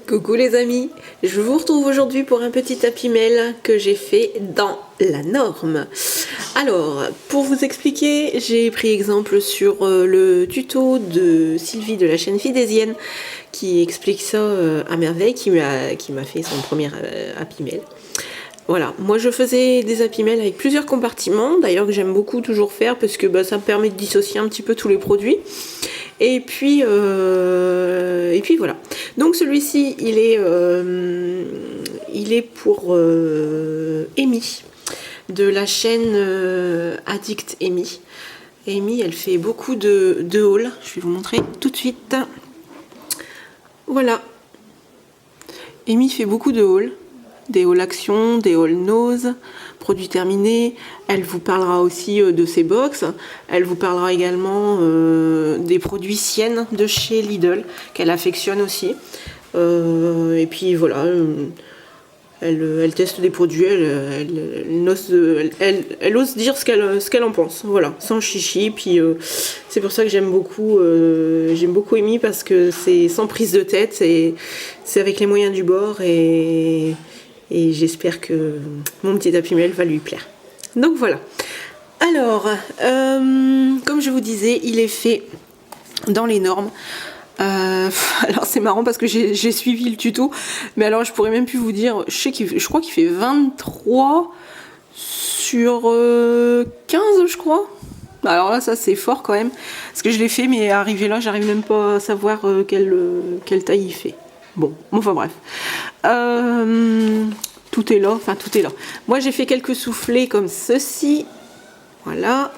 Coucou les amis, je vous retrouve aujourd'hui pour un petit tapis mail que j'ai fait dans la norme. Alors, pour vous expliquer, j'ai pris exemple sur le tuto de Sylvie de la chaîne Fidésienne qui explique ça à merveille, qui m'a fait son premier happy mail. Voilà, moi je faisais des happy mail avec plusieurs compartiments, d'ailleurs que j'aime beaucoup toujours faire parce que ça me permet de dissocier un petit peu tous les produits. Et puis voilà. Donc celui-ci, il est pour Amy, de la chaîne Addict Amy. Amy, elle fait beaucoup de hauls. Je vais vous montrer tout de suite. Voilà. Amy fait beaucoup de hauls. Des hauls action, des hauls nose, produits terminés. Elle vous parlera aussi de ses box. Elle vous parlera également des produits siennes de chez Lidl qu'elle affectionne aussi. Et puis voilà, elle teste des produits, elle ose dire ce qu'elle en pense. Voilà, sans chichi. Puis c'est pour ça que j'aime beaucoup Amy parce que c'est sans prise de tête, c'est avec les moyens du bord et j'espère que mon petit happy mail va lui plaire. Donc voilà. Alors, comme je vous disais, il est fait dans les normes. Alors c'est marrant parce que j'ai suivi le tuto, mais alors je pourrais même plus vous dire. Je crois qu'il fait 23 sur 15, je crois. Alors là, ça c'est fort quand même, parce que je l'ai fait, mais arrivé là, j'arrive même pas à savoir quelle taille il fait. Bon, enfin bref. Tout est là, enfin tout est là. Moi j'ai fait quelques soufflets comme ceci. Voilà.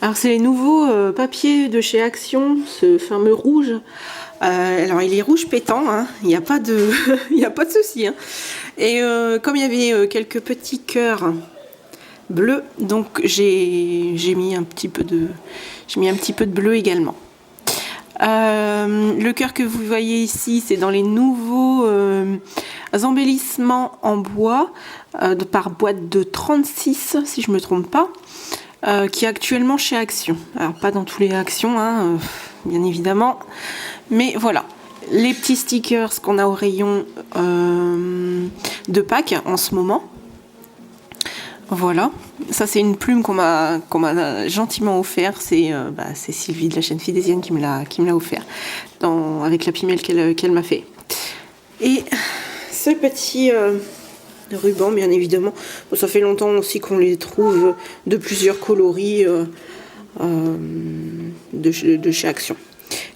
Alors c'est les nouveaux papiers de chez Action, ce fameux rouge. Alors il est rouge pétant, hein. Il n'y a pas de, il y a pas de souci. Hein. Et comme il y avait quelques petits cœurs bleus, donc j'ai mis un petit peu de bleu également. Le cœur que vous voyez ici, c'est dans les nouveaux embellissements en bois par boîte de 36, si je me trompe pas, qui est actuellement chez Action. Alors pas dans tous les Actions, hein, bien évidemment, mais voilà. Les petits stickers qu'on a au rayon de Pâques en ce moment. Voilà, ça c'est une plume qu'on m'a gentiment offert. C'est Sylvie de la chaîne Fidésienne qui me l'a offert avec la mail qu'elle m'a fait. Et ce petit ruban, bien évidemment, ça fait longtemps aussi qu'on les trouve de plusieurs coloris de chez Action.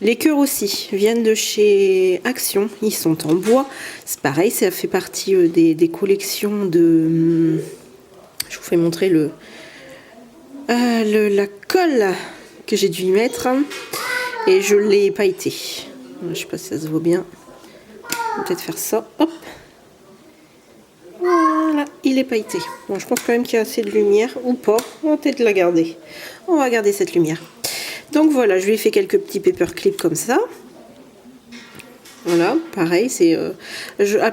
Les cœurs aussi viennent de chez Action, ils sont en bois. C'est pareil, ça fait partie des collections de... Je vous fais montrer la colle que j'ai dû y mettre et je l'ai pailleté. Je sais pas si ça se voit bien. On va peut-être faire ça. Hop. Voilà, il est pailleté. Bon, je pense quand même qu'il y a assez de lumière ou pas. On va peut-être la garder. On va garder cette lumière. Donc voilà, je lui ai fait quelques petits paperclips comme ça. Voilà, pareil, c'est...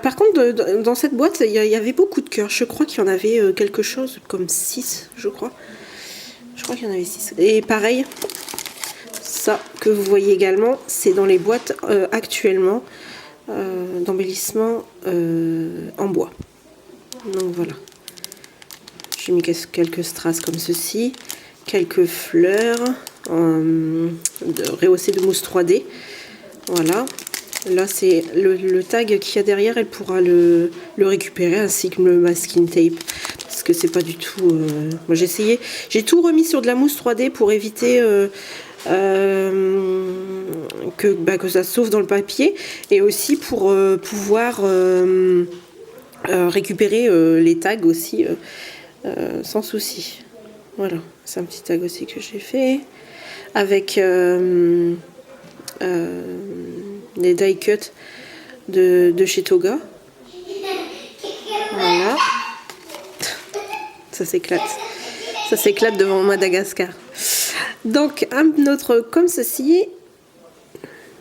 par contre, dans cette boîte, il y avait beaucoup de cœurs. Je crois qu'il y en avait quelque chose comme 6, je crois. Je crois qu'il y en avait 6. Et pareil, ça que vous voyez également, c'est dans les boîtes actuellement d'embellissement en bois. Donc voilà. J'ai mis quelques strass comme ceci, quelques fleurs rehaussées de mousse 3D. Voilà. Là, c'est le tag qu'il y a derrière, elle pourra le récupérer, ainsi que le masking tape. Parce que c'est pas du tout... Moi, j'ai essayé. J'ai tout remis sur de la mousse 3D pour éviter que ça sauve dans le papier. Et aussi pour pouvoir récupérer les tags aussi sans souci. Voilà, c'est un petit tag aussi que j'ai fait. Avec... des die cuts de chez Toga. Voilà. Ça s'éclate. Ça s'éclate devant Madagascar. Donc un autre comme ceci.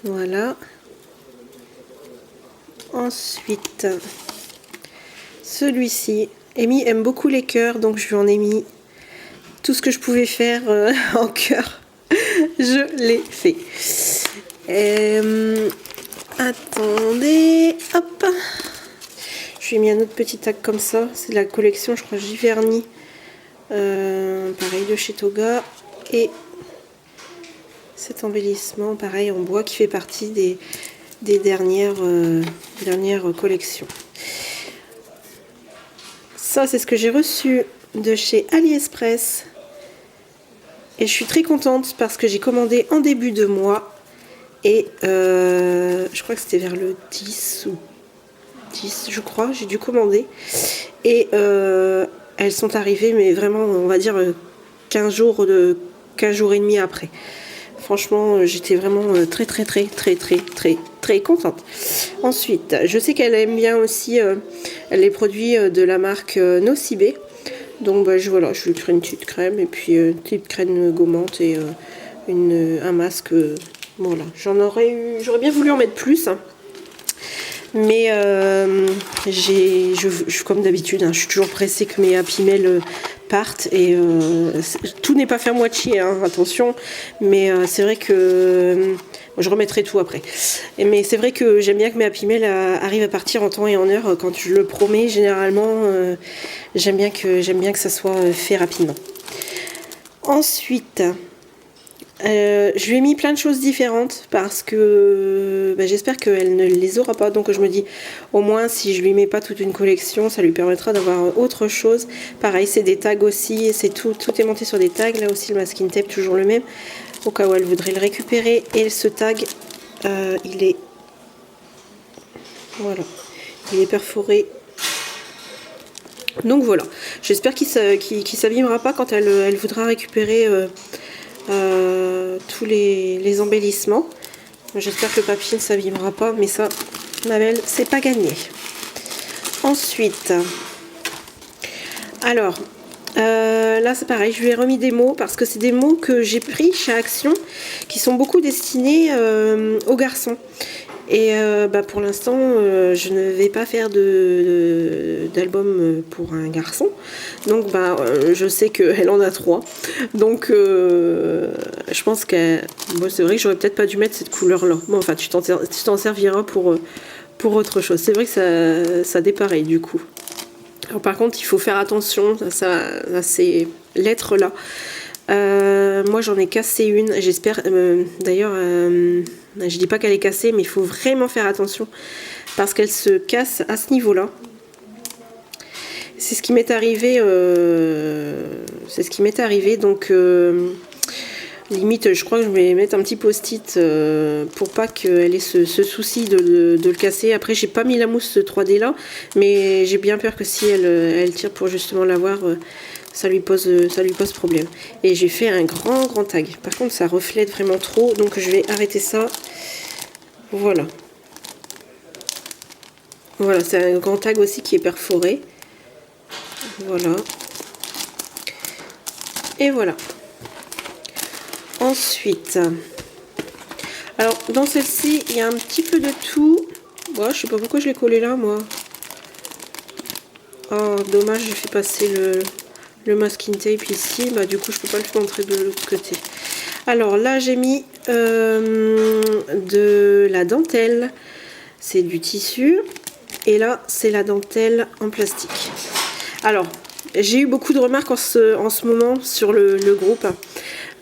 Voilà. Ensuite, celui-ci. Amy aime beaucoup les cœurs, donc je lui en ai mis tout ce que je pouvais faire en cœur. Je l'ai fait. Attendez, hop. Je lui ai mis un autre petit tag comme ça. C'est de la collection, je crois, Giverny. Pareil, de chez Toga. Et cet embellissement, pareil, en bois, qui fait partie des dernières collections. Ça, c'est ce que j'ai reçu de chez AliExpress. Et je suis très contente parce que j'ai commandé en début de mois. Et je crois que c'était vers le 10 ou 10, je crois, j'ai dû commander. Et elles sont arrivées, mais vraiment, on va dire 15 jours et demi après. Franchement, j'étais vraiment très contente. Ensuite, je sais qu'elle aime bien aussi les produits de la marque Nocibé. Donc voilà, je lui ferai une petite crème et puis une petite crème gommante et un masque. Voilà, j'aurais bien voulu en mettre plus. Mais comme d'habitude, hein, je suis toujours pressée que mes Happy Mail partent et tout n'est pas fait à moitié, hein, attention. Mais c'est vrai que je remettrai tout après. Mais c'est vrai que j'aime bien que mes Happy Mail arrivent à partir en temps et en heure quand je le promets. Généralement, j'aime bien que ça soit fait rapidement. Ensuite, je lui ai mis plein de choses différentes parce que j'espère qu'elle ne les aura pas. Donc je me dis, au moins si je lui mets pas toute une collection, ça lui permettra d'avoir autre chose. Pareil, c'est des tags aussi, c'est tout est monté sur des tags. Là aussi le masking tape toujours le même, au cas où elle voudrait le récupérer. Et ce tag, il est perforé. Donc voilà, j'espère qu'il s'abîmera pas quand elle voudra récupérer tous les embellissements. J'espère que le papier ne s'abîmera pas, mais ça, ma belle, c'est pas gagné. Ensuite, alors là c'est pareil, je lui ai remis des mots parce que c'est des mots que j'ai pris chez Action qui sont beaucoup destinés aux garçons. Et pour l'instant, je ne vais pas faire d'album pour un garçon. Donc je sais qu'elle en a 3. Donc je pense que c'est vrai que j'aurais peut-être pas dû mettre cette couleur-là. Bon, enfin, tu t'en serviras pour autre chose. C'est vrai que ça dépareille du coup. Alors, par contre, il faut faire attention à ces lettres-là. Moi j'en ai cassé une, j'espère d'ailleurs je dis pas qu'elle est cassée, mais il faut vraiment faire attention parce qu'elle se casse à ce niveau là. C'est ce qui m'est arrivé donc limite je crois que je vais mettre un petit post-it pour pas qu'elle ait ce souci de le casser. Après j'ai pas mis la mousse 3D là, mais j'ai bien peur que si elle tire pour justement l'avoir, ça lui pose problème. Et j'ai fait un grand tag. Par contre, ça reflète vraiment trop, donc je vais arrêter ça. Voilà. Voilà, c'est un grand tag aussi qui est perforé. Voilà. Et voilà. Ensuite, alors dans celle-ci, il y a un petit peu de tout. Ouais, je sais pas pourquoi je l'ai collé là, moi. Oh, dommage, j'ai fait passer le masking tape ici, du coup je peux pas le montrer de l'autre côté. Alors là j'ai mis de la dentelle, c'est du tissu, et là c'est la dentelle en plastique. Alors j'ai eu beaucoup de remarques en ce moment sur le groupe,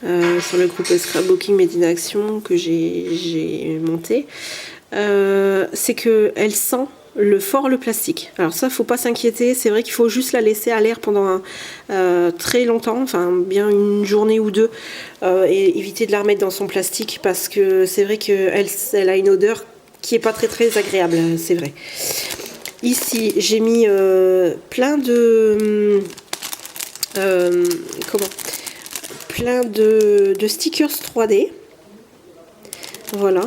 sur le groupe Scrapbooking Made in Action que j'ai monté. C'est que elle sent le plastique. Alors ça, faut pas s'inquiéter, c'est vrai qu'il faut juste la laisser à l'air pendant très longtemps, enfin bien une journée ou deux, et éviter de la remettre dans son plastique parce que c'est vrai qu'elle a une odeur qui est pas très agréable, c'est vrai. Ici, j'ai mis plein de stickers 3D. Voilà.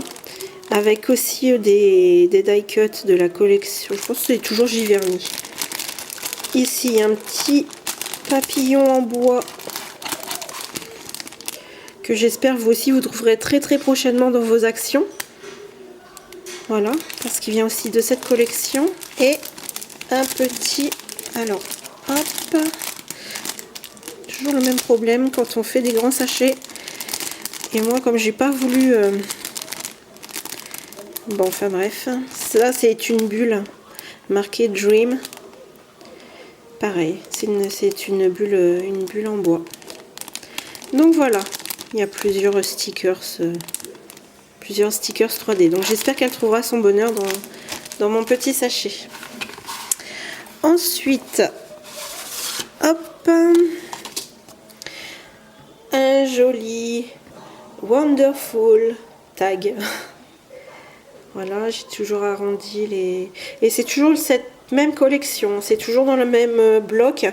Avec aussi des die cuts de la collection. Je pense que c'est toujours Giverny. Ici, un petit papillon en bois que j'espère vous aussi vous trouverez très prochainement dans vos actions. Voilà, parce qu'il vient aussi de cette collection. Et un petit... Alors, hop. Toujours le même problème quand on fait des grands sachets. Et moi, comme j'ai pas voulu... Bon, enfin bref. Ça, c'est une bulle marquée Dream. Pareil, c'est une bulle en bois. Donc voilà, il y a plusieurs stickers 3D. Donc j'espère qu'elle trouvera son bonheur dans mon petit sachet. Ensuite, hop, un joli Wonderful tag. Voilà, j'ai toujours arrondi les... Et c'est toujours cette même collection, c'est toujours dans le même bloc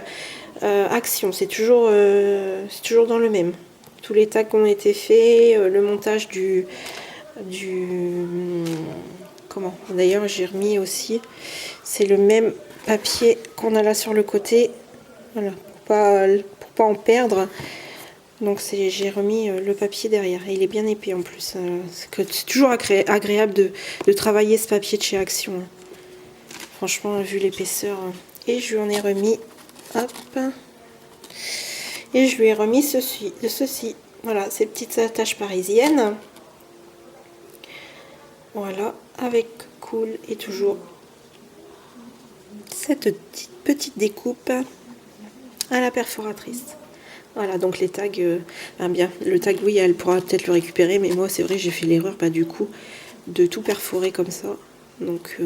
action, c'est toujours dans le même. Tous les tags ont été faits, le montage du comment, d'ailleurs j'ai remis aussi, c'est le même papier qu'on a là sur le côté, voilà, pour pas en perdre. Donc j'ai remis le papier derrière, et il est bien épais en plus. C'est toujours agréable de travailler ce papier de chez Action. Franchement, vu l'épaisseur. Et je lui en ai remis, hop, et je lui ai remis ceci. Voilà, ces petites attaches parisiennes. Voilà, avec cool et toujours cette petite découpe à la perforatrice. Voilà, donc les tags, bien, le tag, oui, elle pourra peut-être le récupérer, mais moi, c'est vrai, j'ai fait l'erreur, du coup, de tout perforer comme ça. Donc,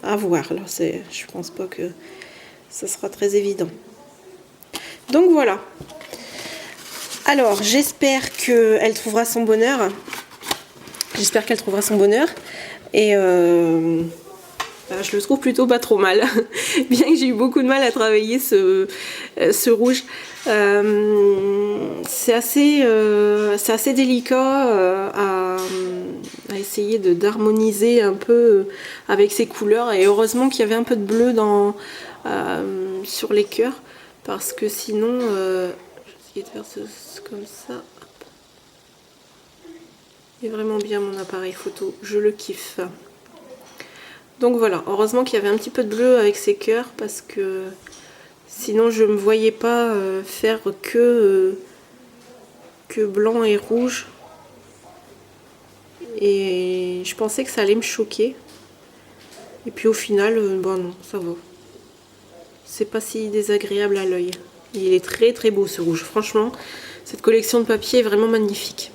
à voir. Là, je pense pas que ça sera très évident. Donc, voilà. Alors, j'espère qu'elle trouvera son bonheur. J'espère qu'elle trouvera son bonheur. Et je le trouve plutôt pas trop mal. Bien que j'ai eu beaucoup de mal à travailler ce rouge. C'est assez délicat à essayer d'harmoniser un peu avec ces couleurs. Et heureusement qu'il y avait un peu de bleu sur les cœurs. Parce que sinon... je vais essayer de faire comme ça. Il est vraiment bien mon appareil photo, je le kiffe. Donc voilà, heureusement qu'il y avait un petit peu de bleu avec ces cœurs parce que sinon je ne me voyais pas faire que blanc et rouge. Et je pensais que ça allait me choquer. Et puis au final, bon non, ça va. C'est pas si désagréable à l'œil. Il est très très beau ce rouge, franchement. Cette collection de papier est vraiment magnifique.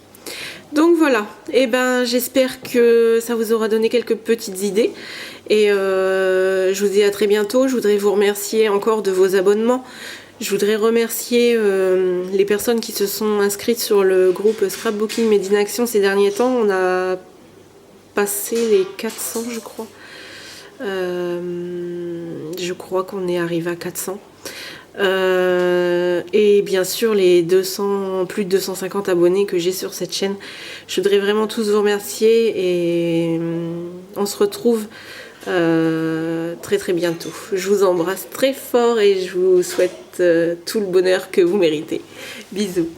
Donc voilà, et j'espère que ça vous aura donné quelques petites idées. Et je vous dis à très bientôt. Je voudrais vous remercier encore de vos abonnements. Je voudrais remercier les personnes qui se sont inscrites sur le groupe Scrapbooking Made in Action ces derniers temps. On a passé les 400, je crois. Je crois qu'on est arrivé à 400. Et bien sûr les plus de 250 abonnés que j'ai sur cette chaîne. Je voudrais vraiment tous vous remercier et on se retrouve très très bientôt. Je vous embrasse très fort et je vous souhaite tout le bonheur que vous méritez. Bisous.